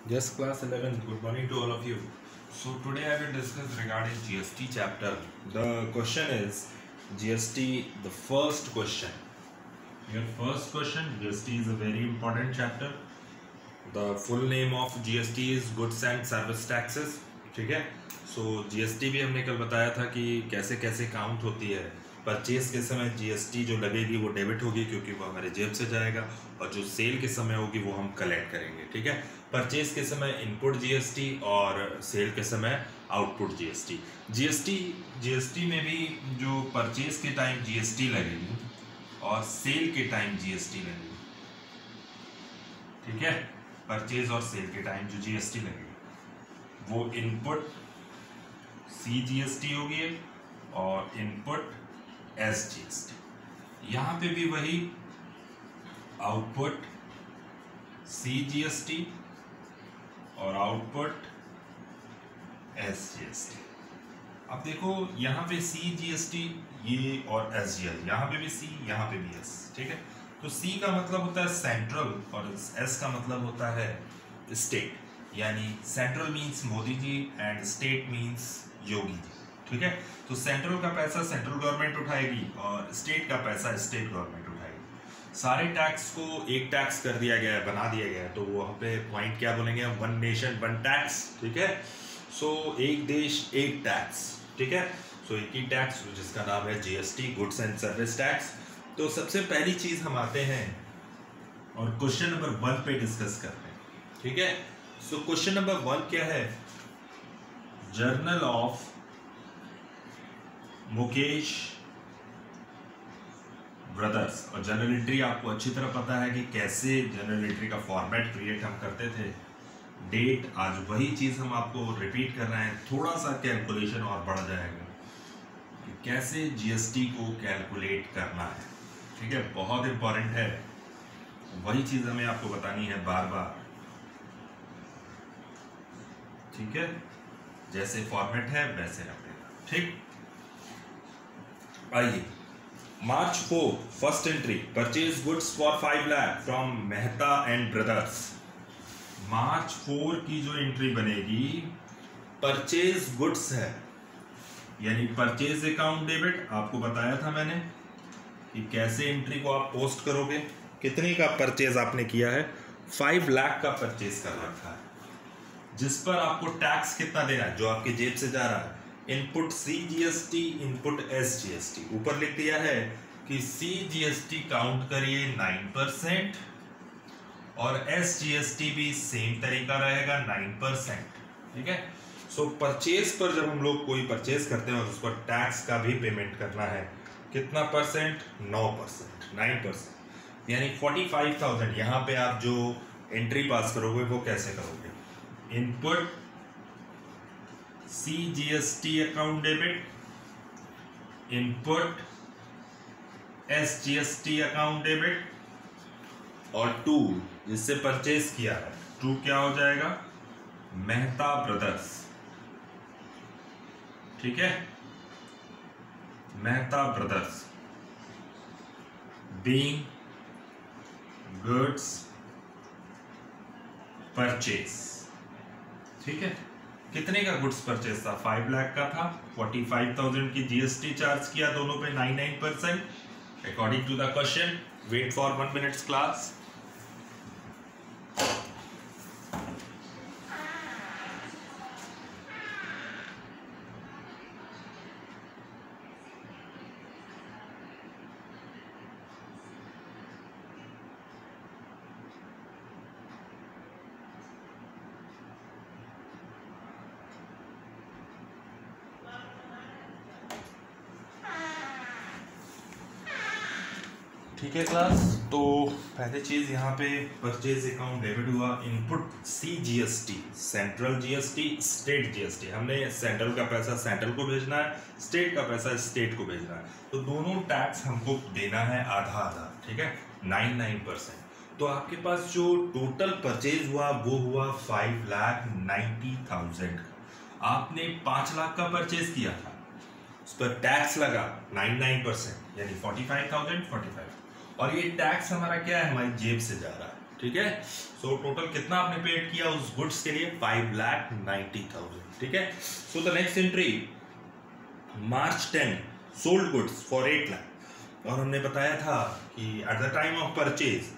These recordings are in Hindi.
Yes, class 11. Good morning to all of you. So today I will discuss regarding GST chapter. The question is GST, the first question. Your first question, GST is a very important chapter. The full name of GST is Goods and Service Taxes. ठीक है. So GST भी हमने कल बताया था कि कैसे कैसे काउंट होती है. परचेज के समय GST जो लगेगी वो डेबिट होगी क्योंकि वो हमारे जेब से जाएगा, और जो सेल के समय होगी वो हम कलेक्ट करेंगे. ठीक है. परचेज के समय इनपुट GST और सेल के समय आउटपुट GST. GST में भी जो परचेज के टाइम GST लगेगी और सेल के टाइम GST लगेगी. ठीक है. परचेज और सेल के टाइम जो GST लगेगी वो इनपुट CGST होगी और इनपुट SGST. यहाँ पे भी वही आउटपुट CGST और आउटपुट SGST. अब देखो यहाँ पे CGST ये और SGST, यहाँ पे भी C, यहाँ पे भी S. ठीक है. तो C का मतलब होता है सेंट्रल और S का मतलब होता है स्टेट. यानी central means Modi ji and state means Yogi ji. ठीक है. तो सेंट्रल का पैसा सेंट्रल गवर्नमेंट उठाएगी और स्टेट का पैसा स्टेट गवर्नमेंट उठाएगी. सारे टैक्स को एक टैक्स कर दिया गया है, बना दिया गया है. तो वहाँ पे पॉइंट क्या बोलेंगे, वन नेशन वन टैक्स. ठीक है. सो एक देश एक टैक्स. ठीक है. सो एक ही टैक्स जिसका नाम है GST, goods and service tax. तो सबसे पहली चीज हम आते हैं और क्वेश्चन नंबर 1 पे डिस्कस करते हैं. ठीक है. सो क्वेश्चन नंबर 1 क्या है, जर्नल ऑफ मुकेश ब्रदर्स. और जर्नल एंट्री आपको अच्छी तरह पता है कि कैसे जर्नल एंट्री का फॉर्मेट क्रिएट हम करते थे. डेट, आज वही चीज हम आपको रिपीट कर रहे हैं. थोड़ा सा कैलकुलेशन और बढ़ जाएगा कि कैसे GST को कैलकुलेट करना है. ठीक है. बहुत इंपॉर्टेंट है, वही चीज हमें आपको बतानी है बार बार. ठीक है. जैसे फॉर्मेट है वैसे रखेगा. ठीक. आइए, March 4 first entry, purchase goods for 5 lakh from Mehta and brothers. March 4 की जो एंट्री बनेगी परचेज गुड्स है, यानी परचेज अकाउंट डेबिट. आपको बताया था मैंने कि कैसे एंट्री को आप पोस्ट करोगे. कितने का परचेज आपने किया है, 5 लाख का परचेज कर रखा है, जिस पर आपको टैक्स कितना देना है जो आपके जेब से जा रहा है. Input CGST, input SGST. ऊपर लिख दिया है कि CGST काउंट करिए 9% और SGST भी सेम तरीका रहेगा 9%. ठीक है. सो परचेज पर जब हम लोग कोई परचेज करते हैं और उस पर टैक्स का भी पेमेंट करना है, कितना परसेंट, 9%, 9%, यानी 45,000. यहाँ पे आप जो एंट्री पास करोगे वो कैसे करोगे, input CGST account debit, input SGST account debit, और टू जिससे परचेज किया है, टू क्या हो जाएगा, मेहता ब्रदर्स. ठीक है. Mehta brothers being goods purchase. ठीक है. कितने का गुड्स परचेज था, 5 लाख का था. 45,000 की GST चार्ज किया, दोनों पे 9% according to the question. Wait for 1 minutes class. ठीक है क्लास. तो पहली चीज यहाँ पे परचेज अकाउंट डेबिट हुआ. Input CGST, central GST, state GST. हमने सेंट्रल का पैसा सेंट्रल को भेजना है, स्टेट का पैसा स्टेट को भेजना है. तो दोनों टैक्स हमको देना है आधा आधा. ठीक है. 9%. तो आपके पास जो टोटल परचेज हुआ वो हुआ 5,90,000 का. आपने 5 लाख का परचेज किया था, उस पर टैक्स लगा 9% यानी 45,000, 45. और ये टैक्स हमारा क्या है, हमारी जेब से जा रहा है. ठीक है। सो टोटल कितना आपने पेड किया उस गुड्स के लिए? 5,90,000। ठीक है। So the next entry March 10 sold goods for 8 lakh, और हमने बताया था कि at the time of purchase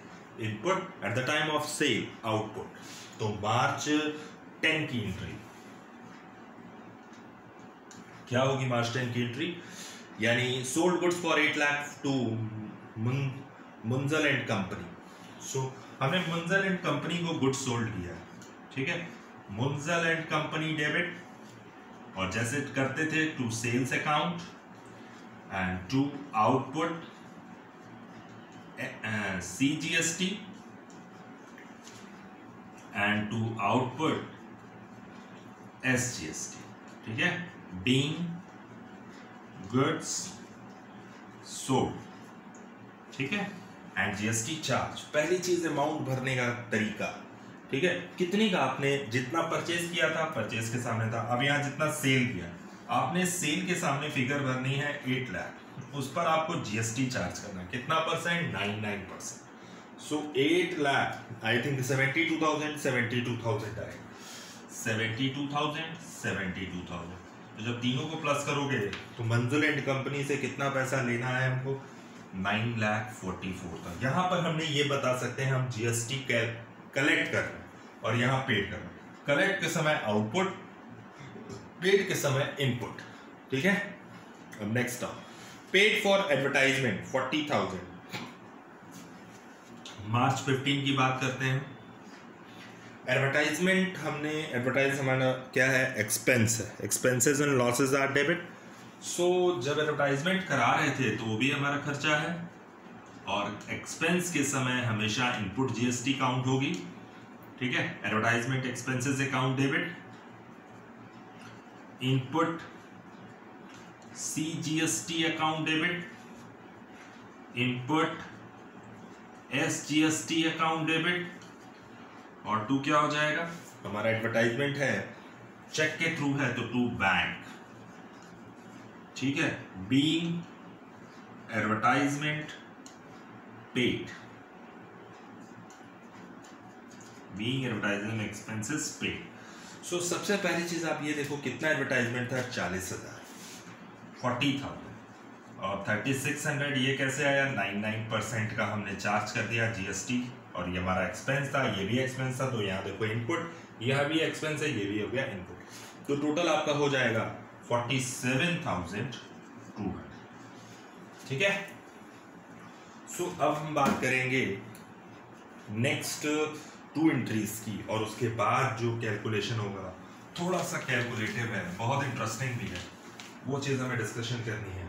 input, at the time of sale output. तो मार्च 10 की एंट्री क्या होगी? मार्च 10 की एंट्री यानी sold goods for 8 lakh to Munjal and company. So हमने मुंजल एंड कंपनी को गुड्स सोल्ड किया, ठीक है। मुंजल एंड कंपनी डेबिट, और जैसे करते थे to sales account and to output CGST and to output SGST, ठीक है। बीइंग गुड्स सोल्ड, ठीक है, एंड GST चार्ज। पहली चीज अमाउंट भरने का तरीका, ठीक है। कितनी का आपने जितना परचेज किया था परचेज के सामने था। अब यहाँ जितना सेल किया आपने सेल के सामने फिगर भरनी है 8 लाख, उस पर आपको GST चार्ज करना है। कितना percent? 99%। So 8 lakh I think 72,000 आएगा। 72,000। तो जब तीनों को प्लस करोगे तो मंजुल एंड कंपनी से कितना पैसा लेना है हमको? 9,44,000। यहाँ पर हमने ये बता सकते हैं हम GST कलेक्ट कर रहे हैं और यहाँ पेड कर रहे हैं। कलेक्ट के समय आउटपुट, पेड के समय इनपुट, ठीक है। अब नेक्स्ट पेड फॉर एडवर्टाइजमेंट 40,000। मार्च 15 की बात करते हैं। एडवर्टाइजमेंट हमने एडवर्टाइज हमारा क्या है? एक्सपेंस है। Expenses and losses are debit. So जब एडवर्टाइजमेंट करा रहे थे तो वो भी हमारा खर्चा है, और एक्सपेंस के समय हमेशा इनपुट GST काउंट होगी, ठीक है। Advertisement expenses account debit, input CGST account debit, input SGST account debit, और टू क्या हो जाएगा? हमारा एडवर्टाइजमेंट है चेक के थ्रू है तो टू बैंक, ठीक है। Being advertisement paid, being advertisement expenses paid. So सबसे पहली चीज आप ये देखो कितना एडवर्टाइजमेंट था? 40,000, 40,000 और 3600 ये कैसे आया? 99% का हमने चार्ज कर दिया GST, और ये हमारा एक्सपेंस था, ये भी एक्सपेंस था। तो यहाँ देखो इनपुट, यह भी एक्सपेंस है, ये भी हो गया इनपुट। तो टोटल आपका हो जाएगा 47,200, ठीक है। सो अब हम बात करेंगे नेक्स्ट 2 एंट्रीज की, और उसके बाद जो कैलकुलेशन होगा थोड़ा सा कैलकुलेटिव है, बहुत इंटरेस्टिंग भी है, वो चीज़ हमें डिस्कशन करनी है।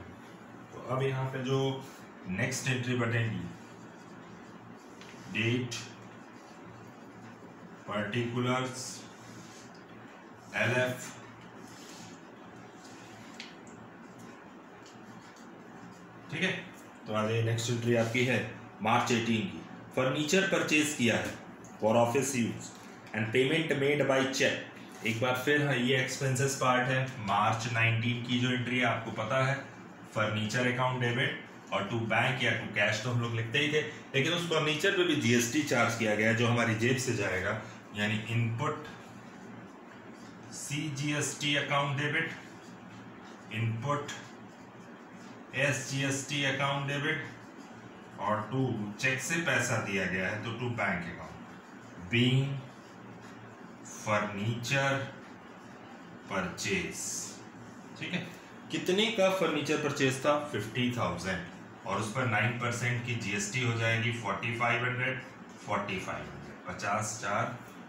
तो अब यहाँ पे जो नेक्स्ट एंट्री बनेगी, डेट, पर्टिकुलर्स, LF, ठीक है। तो आज नेक्स्ट एंट्री आपकी है मार्च 18 की। फर्नीचर परचेज किया है for office use and payment made by cheque. एक बार फिर ये एक्सपेंसेस पार्ट है। मार्च 19 की जो एंट्री है आपको पता है, फर्नीचर अकाउंट डेबिट, और टू बैंक या टू कैश तो हम लोग लिखते ही थे, लेकिन उस फर्नीचर पे भी GST चार्ज किया गया है जो हमारी जेब से जाएगा, यानी input CGST account debit, input SGST account debit, और टू चेक से पैसा दिया गया है तो to bank account. Being furniture purchase, ठीक है। कितने का फर्नीचर परचेज था? 50,000, और उस पर 9% की GST हो जाएगी 4,500, 50 4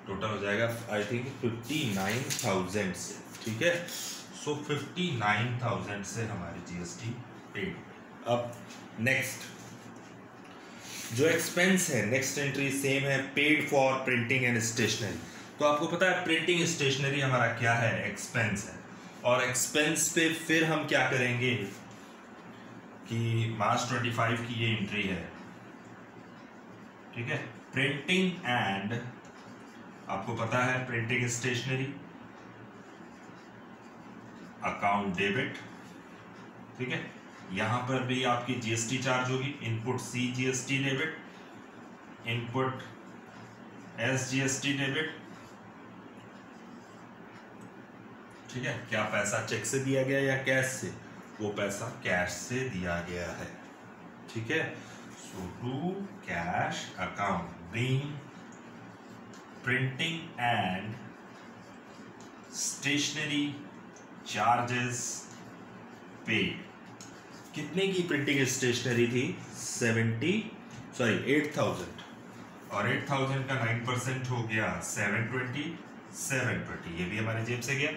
टोटल हो जाएगा आई थिंक 59,000 से, ठीक है। सो 59,000 से हमारी GST पेड। अब नेक्स्ट जो एक्सपेंस है, नेक्स्ट एंट्री सेम है, paid for printing and stationery. तो आपको पता है प्रिंटिंग स्टेशनरी हमारा क्या है? एक्सपेंस है, और एक्सपेंस पे फिर हम क्या करेंगे कि मार्च 25 की ये एंट्री है, ठीक है। प्रिंटिंग एंड, आपको पता है प्रिंटिंग स्टेशनरी अकाउंट डेबिट, ठीक है। यहां पर भी आपकी GST चार्ज होगी। Input CGST debit, input SGST debit, ठीक है। क्या पैसा चेक से दिया गया या कैश से? वो पैसा कैश से दिया गया है, ठीक है। So to cash account being printing and stationery charges paid. कितने की प्रिंटिंग स्टेशनरी थी? 8,000, और 8,000 का 9% हो गया 720, ये भी हमारे जेब से गया,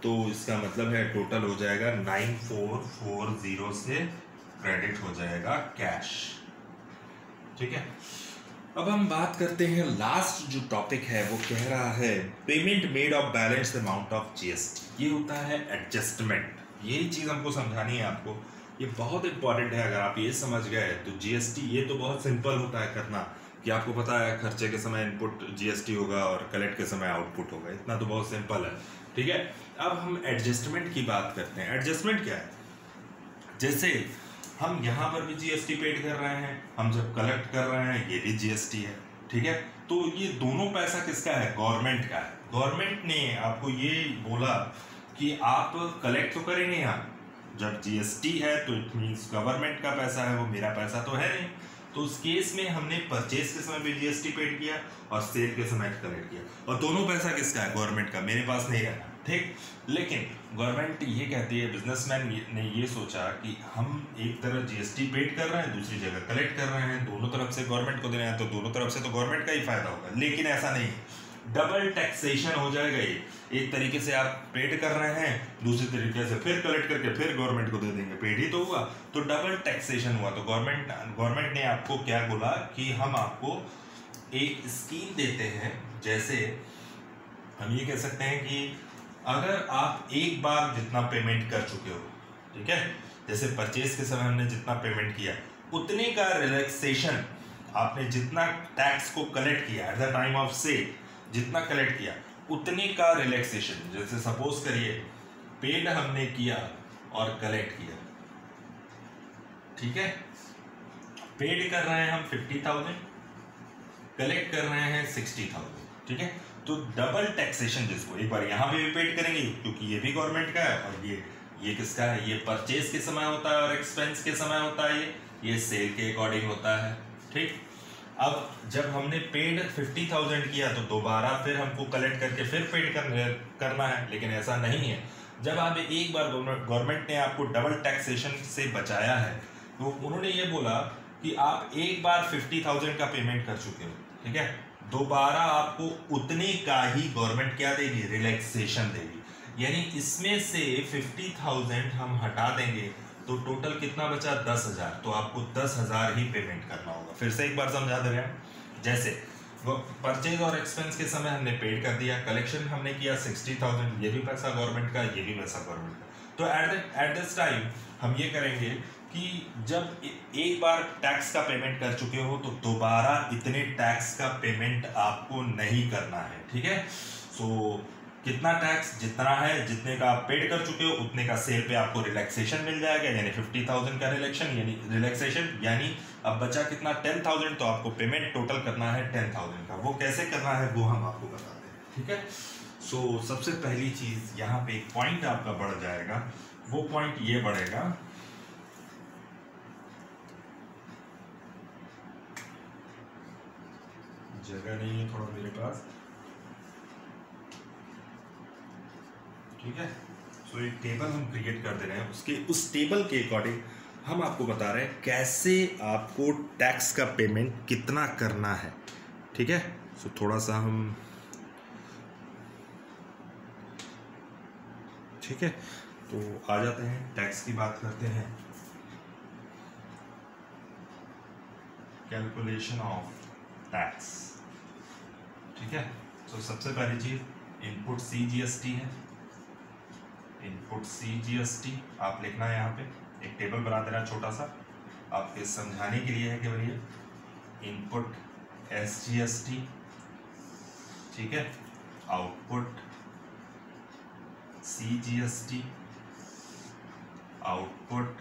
तो इसका मतलब है टोटल हो जाएगा 9440 से क्रेडिट हो जाएगा कैश, ठीक है। अब हम बात करते हैं लास्ट जो टॉपिक है, वो कह रहा है payment made of balance amount of GST. ये होता है एडजस्टमेंट। यही चीज हमको समझानी है आपको, ये बहुत इंपॉर्टेंट है। अगर आप ये समझ गए तो जीएसटी, ये तो बहुत सिंपल होता है करना, कि आपको पता है खर्चे के समय इनपुट जीएसटी होगा और कलेक्ट के समय आउटपुट होगा, इतना तो बहुत सिंपल है, ठीक है। अब हम एडजस्टमेंट की बात करते हैं। एडजस्टमेंट क्या है? जैसे हम यहाँ पर भी जीएसटी पेड कर रहे हैं, हम जब कलेक्ट कर रहे हैं ये भी जीएसटी है, ठीक है। तो ये दोनों पैसा किसका है? गवर्नमेंट का है। गवर्नमेंट ने आपको ये बोला कि आप कलेक्ट तो करेंगे यहाँ, जब जीएसटी है तो इट मीन्स गवर्नमेंट का पैसा है, वो मेरा पैसा तो है नहीं। तो उस केस में हमने परचेज के समय भी जीएसटी पेड किया और सेल के समय कलेक्ट किया, और दोनों पैसा किसका है? गवर्नमेंट का, मेरे पास नहीं रहना, ठीक। लेकिन गवर्नमेंट ये कहती है, बिजनेसमैन ने ये सोचा कि हम एक तरफ जीएसटी पेड कर रहे हैं, दूसरी जगह कलेक्ट कर रहे हैं, दोनों तरफ से गवर्नमेंट को दे रहे हैं, तो दोनों तरफ से तो गवर्नमेंट का ही फायदा होगा। लेकिन ऐसा नहीं, डबल टैक्सेशन हो जाएगा ये। एक तरीके से आप पेड कर रहे हैं, दूसरे तरीके से फिर कलेक्ट करके फिर गवर्नमेंट को दे देंगे, पेड ही तो हुआ, तो डबल टैक्सेशन हुआ। तो गवर्नमेंट ने आपको क्या बोला कि हम आपको एक स्कीम देते हैं, जैसे हम ये कह सकते हैं कि अगर आप एक बार जितना पेमेंट कर चुके हो, ठीक है, जैसे परचेज के समय हमने जितना पेमेंट किया, उतने का रिलैक्सेशन, आपने जितना टैक्स को कलेक्ट किया at the time of sale, जितना कलेक्ट किया उतने का रिलैक्सेशन। जैसे सपोज करिए पेड हमने किया और कलेक्ट किया, ठीक है, पेड कर रहे हैं हम 50,000, कलेक्ट कर रहे हैं 60,000, ठीक है। तो डबल टैक्सेशन, जिसको एक बार यहाँ पे भी पेड करेंगे क्योंकि ये भी गवर्नमेंट का है, और ये किसका है? ये परचेज के समय होता है और एक्सपेंस के समय होता है, ये सेल के अकॉर्डिंग होता है, ठीक। अब जब हमने पेड 50,000 किया तो दोबारा फिर हमको कलेक्ट करके फिर पेड करना है, लेकिन ऐसा नहीं है। जब आप एक बार गवर्नमेंट ने आपको डबल टैक्सेशन से बचाया है, तो उन्होंने ये बोला कि आप एक बार 50,000 का पेमेंट कर चुके हो, ठीक है, दोबारा आपको उतने का ही गवर्नमेंट क्या देगी? रिलैक्सेशन देगी। यानी इसमें से 50,000 हम हटा देंगे तो टोटल कितना बचा? 10,000। तो आपको 10,000 ही पेमेंट करना होगा। फिर से एक बार समझा दे रहे हैं। जैसे परचेज और एक्सपेंस के समय हमने पेड कर दिया, कलेक्शन हमने किया 60,000, ये भी पैसा गवर्नमेंट का, ये भी पैसा गवर्नमेंट का। तो एट दिस टाइम हम ये करेंगे कि जब एक बार टैक्स का पेमेंट कर चुके हो तो दोबारा इतने टैक्स का पेमेंट आपको नहीं करना है, ठीक है। सो कितना टैक्स? जितना है, जितने का आप पेड कर चुके हो उतने का सेल पे आपको रिलैक्सेशन मिल जाएगा, यानी 50,000 का रिलैक्सेशन, यानी अब बचा कितना? 10,000। तो आपको पेमेंट टोटल करना है 10,000 का। वो कैसे करना है वो हम आपको बताते हैं, ठीक है। सो सबसे पहली चीज यहाँ पे एक पॉइंट आपका बढ़ जाएगा, वो पॉइंट ये बढ़ेगा, जगह नहीं है थोड़ा मेरे पास, ठीक है। सो एक टेबल हम क्रिएट कर दे रहे हैं, उसके उस टेबल के अकॉर्डिंग हम आपको बता रहे हैं कैसे आपको टैक्स का पेमेंट कितना करना है, ठीक है। सो थोड़ा सा हम, ठीक है, तो आ जाते हैं टैक्स की बात करते हैं। कैलकुलेशन ऑफ टैक्स, ठीक है। तो सबसे पहली चीज इनपुट CGST है। इनपुट CGST आप लिखना है, यहाँ पे एक टेबल बना देना छोटा सा, आपके समझाने के लिए है केवल ये। इनपुट SGST, ठीक है, आउटपुट CGST, आउटपुट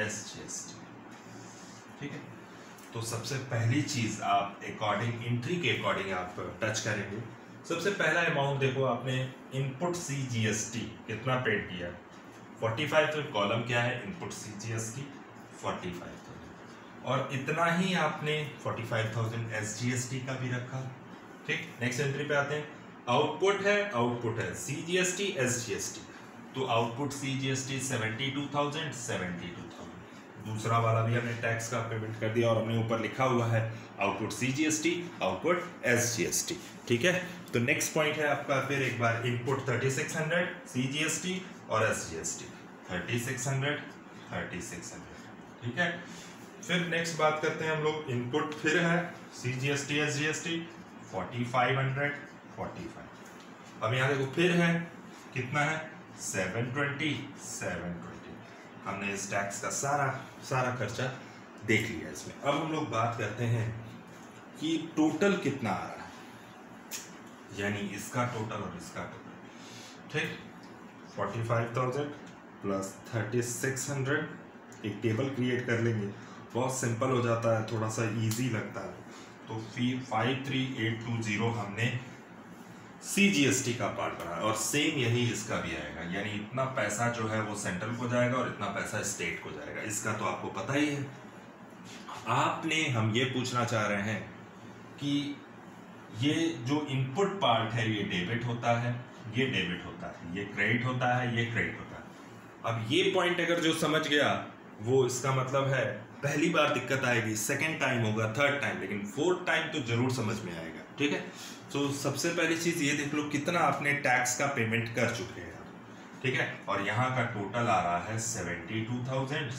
SGST, ठीक है। तो सबसे पहली चीज़ आप अकॉर्डिंग एंट्री के अकॉर्डिंग आप टच करेंगे। सबसे पहला अमाउंट देखो, आपने इनपुट CGST कितना पेड किया है 45। तो कॉलम क्या है, इनपुट CGST 45,000 और इतना ही आपने 45,000 SGST का भी रखा। ठीक, नेक्स्ट एंट्री पे आते हैं। आउटपुट है CGST SGST, तो आउटपुट CGST 72,000। दूसरा वाला भी हमने टैक्स का पेमेंट कर दिया और हमने ऊपर लिखा हुआ है आउटपुट CGST आउटपुट SGST। ठीक है, तो नेक्स्ट पॉइंट है आपका फिर एक बार इनपुट 3600 CGST और SGST 3600। ठीक है, फिर नेक्स्ट बात करते हैं हम लोग, इनपुट फिर है CGST SGST 4500। अब यहाँ देखो फिर है कितना है 720। हमने इस टैक्स का सारा खर्चा देख लिया इसमें। अब हम लोग बात करते हैं कि टोटल कितना आ रहा है, यानी इसका टोटल और इसका टोटल। ठीक, 45,000 प्लस 3600। एक टेबल क्रिएट कर लेंगे, बहुत सिंपल हो जाता है, थोड़ा सा इजी लगता है। तो 53820 हमने CGST का पार्ट बनाया और सेम यही इसका भी आएगा, यानी इतना पैसा जो है वो सेंट्रल को जाएगा और इतना पैसा स्टेट को जाएगा। इसका तो आपको पता ही है। आपने हम ये पूछना चाह रहे हैं कि ये जो इनपुट पार्ट है ये डेबिट होता है, ये डेबिट होता है, ये क्रेडिट होता है, ये क्रेडिट होता है। अब ये पॉइंट अगर जो समझ गया वो इसका मतलब है पहली बार दिक्कत आएगी, सेकेंड टाइम होगा, थर्ड टाइम, लेकिन फोर्थ टाइम तो जरूर समझ में आएगा। ठीक है, तो सबसे पहली चीज ये देख लो कितना आपने टैक्स का पेमेंट कर चुके हैं। ठीक है, और यहाँ का टोटल आ रहा है 72,000।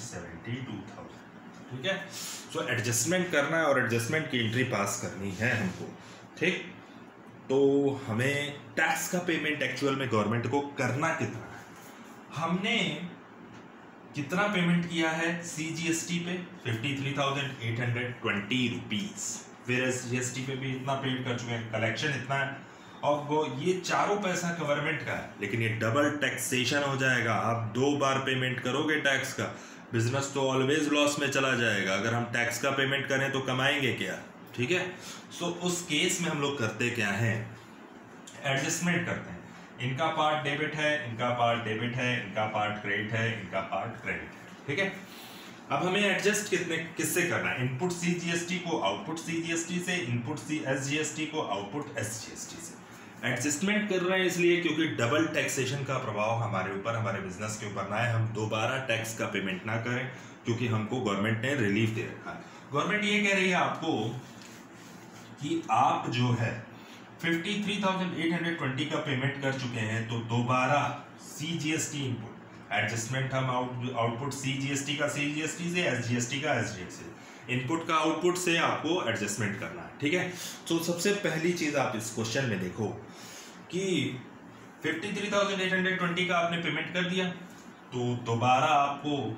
ठीक है, सो एडजस्टमेंट करना है और एडजस्टमेंट की एंट्री पास करनी है हमको। ठीक, तो हमें टैक्स का पेमेंट एक्चुअल में गवर्नमेंट को करना कितना है, हमने कितना पेमेंट किया है CGST पे 53,820 रुपीज, फिर SGST पे भी इतना पेड कर चुके हैं, कलेक्शन इतना है। और वो ये चारों पैसा गवर्नमेंट का है, लेकिन ये डबल टैक्सेशन हो जाएगा। आप 2 बार पेमेंट करोगे टैक्स का, बिजनेस तो ऑलवेज लॉस में चला जाएगा। अगर हम टैक्स का पेमेंट करें तो कमाएंगे क्या। ठीक है, सो उस केस में हम लोग करते क्या है, एडजस्टमेंट करते हैं। इनका पार्ट डेबिट है, इनका पार्ट डेबिट है, इनका पार्ट क्रेडिट है, इनका पार्ट क्रेडिट है। ठीक है, अब हमें एडजस्ट किससे करना है, इनपुट CGST को आउटपुट CGST से, इनपुट SGST को आउटपुट SGST से। एडजस्टमेंट कर रहे हैं इसलिए क्योंकि डबल टैक्सेशन का प्रभाव हमारे ऊपर, हमारे बिजनेस के ऊपर ना है, हम दोबारा टैक्स का पेमेंट ना करें, क्योंकि हमको गवर्नमेंट ने रिलीफ दे रखा है। गवर्नमेंट ये कह रही है आपको कि आप जो है 53,820 का पेमेंट कर चुके हैं, तो दोबारा CGST इनपुट एडजस्टमेंट हम आउटपुट CGST का CGST से, SGST का SGST से, इनपुट का आउटपुट से आपको एडजस्टमेंट करना है। ठीक है, तो सबसे पहली चीज आप इस क्वेश्चन में देखो कि 53,820 का आपने पेमेंट कर दिया, तो दोबारा आपको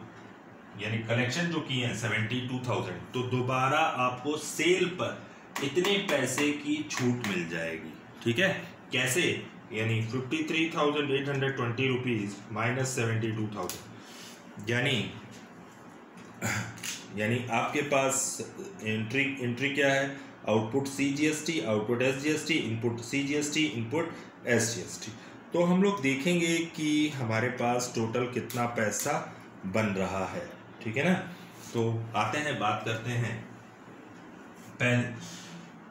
यानी कलेक्शन जो की है 72,000, तो दोबारा आपको सेल पर इतने पैसे की छूट मिल जाएगी। ठीक है, कैसे, यानी 53,820 रुपीज माइनस 72,000, यानी आपके पास एंट्री क्या है, output CGST output SGST, input CGST input SGST। तो हम लोग देखेंगे कि हमारे पास टोटल कितना पैसा बन रहा है। ठीक है ना, तो आते हैं बात करते हैं पहले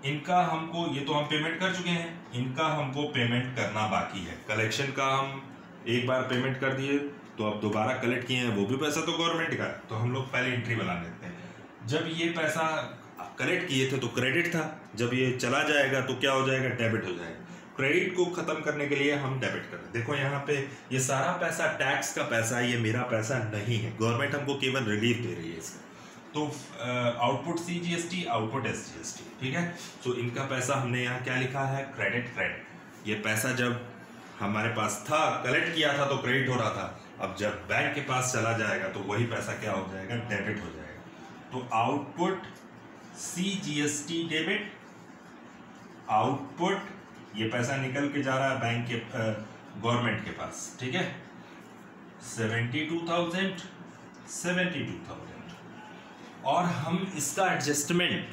इनका। हमको ये तो हम पेमेंट कर चुके हैं, इनका हमको पेमेंट करना बाकी है। कलेक्शन का हम एक बार पेमेंट कर दिए, तो अब दोबारा कलेक्ट किए हैं, वो भी पैसा तो गवर्नमेंट का है, तो हम लोग पहले एंट्री बना लेते हैं। जब ये पैसा कलेक्ट किए थे तो क्रेडिट था, जब ये चला जाएगा तो क्या हो जाएगा, डेबिट हो जाएगा। क्रेडिट को खत्म करने के लिए हम डेबिट कर रहे हैं। देखो यहाँ पे ये सारा पैसा टैक्स का पैसा है, ये मेरा पैसा नहीं है, गवर्नमेंट हमको केवल रिलीफ दे रही है इसका। तो आउटपुट CGST आउटपुट SGST। ठीक है, तो इनका पैसा हमने यहाँ क्या लिखा है, क्रेडिट। ये पैसा जब हमारे पास था, कलेक्ट किया था तो क्रेडिट हो रहा था, अब जब बैंक के पास चला जाएगा तो वही पैसा क्या हो जाएगा, डेबिट हो जाएगा। तो आउटपुट CGST डेबिट, आउटपुट ये पैसा निकल के जा रहा है बैंक के गवर्नमेंट के पास। ठीक है, 72,000 और हम इसका एडजस्टमेंट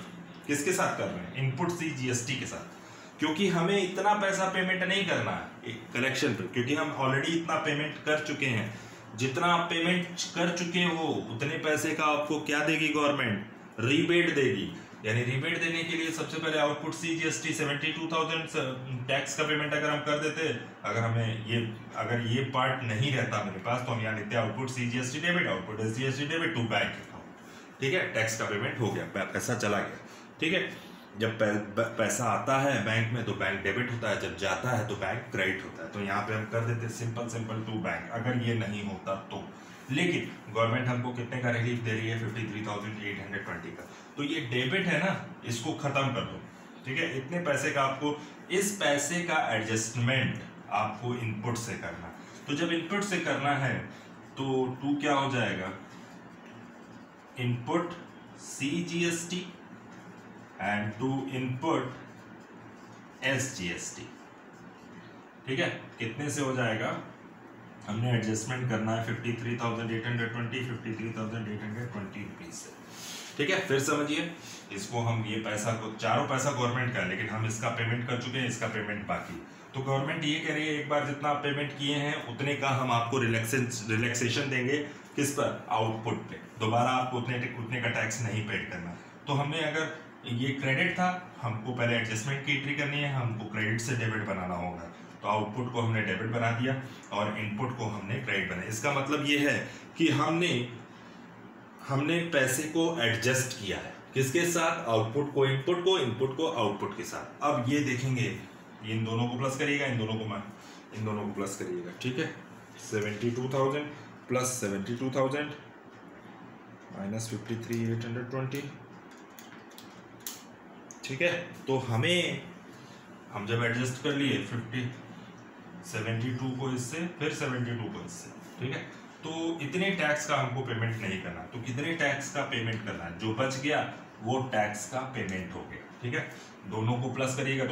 किसके साथ कर रहे हैं, इनपुट सी जीएसटी के साथ, क्योंकि हमें इतना पैसा पेमेंट नहीं करना है कलेक्शन पे, क्योंकि हम ऑलरेडी इतना पेमेंट कर चुके हैं। जितना आप पेमेंट कर चुके हो उतने पैसे का आपको क्या देगी गवर्नमेंट, रीबेट देगी। यानी रीबेट देने के लिए सबसे पहले आउटपुट सी जीएसटी 72,000 टैक्स का पेमेंट अगर हम कर देते, अगर ये पार्ट नहीं रहता मेरे पास, तो हम यहाँ लिखते output C GST debit, output GST debit to bank account. ठीक है, टैक्स का पेमेंट हो गया, पैसा चला गया। ठीक है, जब पैसा आता है बैंक में तो बैंक डेबिट होता है, जब जाता है तो बैंक क्रेडिट होता है। तो यहाँ पे हम कर देते सिंपल टू बैंक, अगर ये नहीं होता तो। लेकिन गवर्नमेंट हमको कितने का रिलीफ दे रही है, 53,820 का। तो ये डेबिट है ना, इसको खत्म कर दो। ठीक है, इतने पैसे का आपको, इस पैसे का एडजस्टमेंट आपको इनपुट से करना। तो जब इनपुट से करना है तो टू क्या हो जाएगा, input C GST and to input S GST. ठीक है, कितने से हो जाएगा, हमने एडजस्टमेंट करना है 53,820 रुपीज से। ठीक है, फिर समझिए इसको, हम ये पैसा को, चारों पैसा गवर्नमेंट का है, लेकिन हम इसका पेमेंट कर चुके हैं, इसका पेमेंट बाकी। तो गवर्नमेंट ये कह रही है एक बार जितना आप पेमेंट किए हैं उतने का हम आपको रिलैक्सेशन देंगे, किस पर, आउटपुट पे। दोबारा आपको उतने का टैक्स नहीं पेड करना। तो हमने, अगर ये क्रेडिट था, हमको पहले एडजस्टमेंट की एंट्री करनी है, हमको क्रेडिट से डेबिट बनाना होगा। तो आउटपुट को हमने डेबिट बना दिया और इनपुट को हमने क्रेडिट बनाया। इसका मतलब ये है कि हमने पैसे को एडजस्ट किया है, किसके साथ, आउटपुट को इनपुट को, इनपुट को आउटपुट के साथ। अब ये देखेंगे, ये इन दोनों को प्लस करिएगा, इन दोनों को प्लस करिएगा। ठीक है, 72,000 प्लस 72,000 माइनस 53,820। ठीक है, तो हम जब एडजस्ट कर लिए 72 को इससे, फिर 72 को इससे। ठीक है, तो इतने टैक्स का हमको पेमेंट नहीं करना। तो कितने टैक्स का पेमेंट करना है, जो बच गया वो टैक्स का पेमेंट हो गया। ठीक है, दोनों को प्लस करिएगा,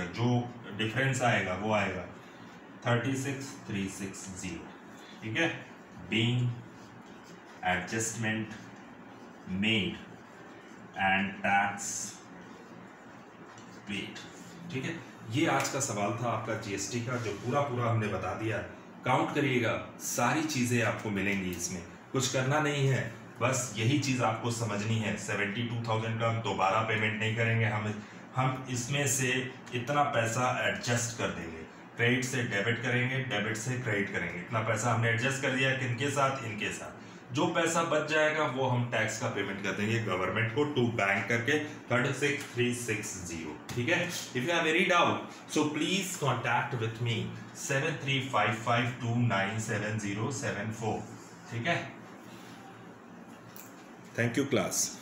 जो डिफरेंस आएगा वो आएगा 36,360। ठीक है, being adjustment made and tax paid. ठीक है, ये आज का सवाल था आपका जीएसटी का, जो पूरा हमने बता दिया। काउंट करिएगा, सारी चीजें आपको मिलेंगी, इसमें कुछ करना नहीं है, बस यही चीज आपको समझनी है। 72,000 का हम दोबारा पेमेंट नहीं करेंगे, हम इसमें से इतना पैसा एडजस्ट कर देंगे, क्रेडिट से डेबिट करेंगे, डेबिट से क्रेडिट करेंगे। इतना पैसा हमने एडजस्ट कर दिया, किनके साथ, इनके साथ। जो पैसा बच जाएगा वो हम टैक्स का पेमेंट कर देंगे गवर्नमेंट को, टू बैंक करके 36,360। ठीक है, if you have any doubt so please contact with me 7355297074। ठीक है, थैंक यू क्लास।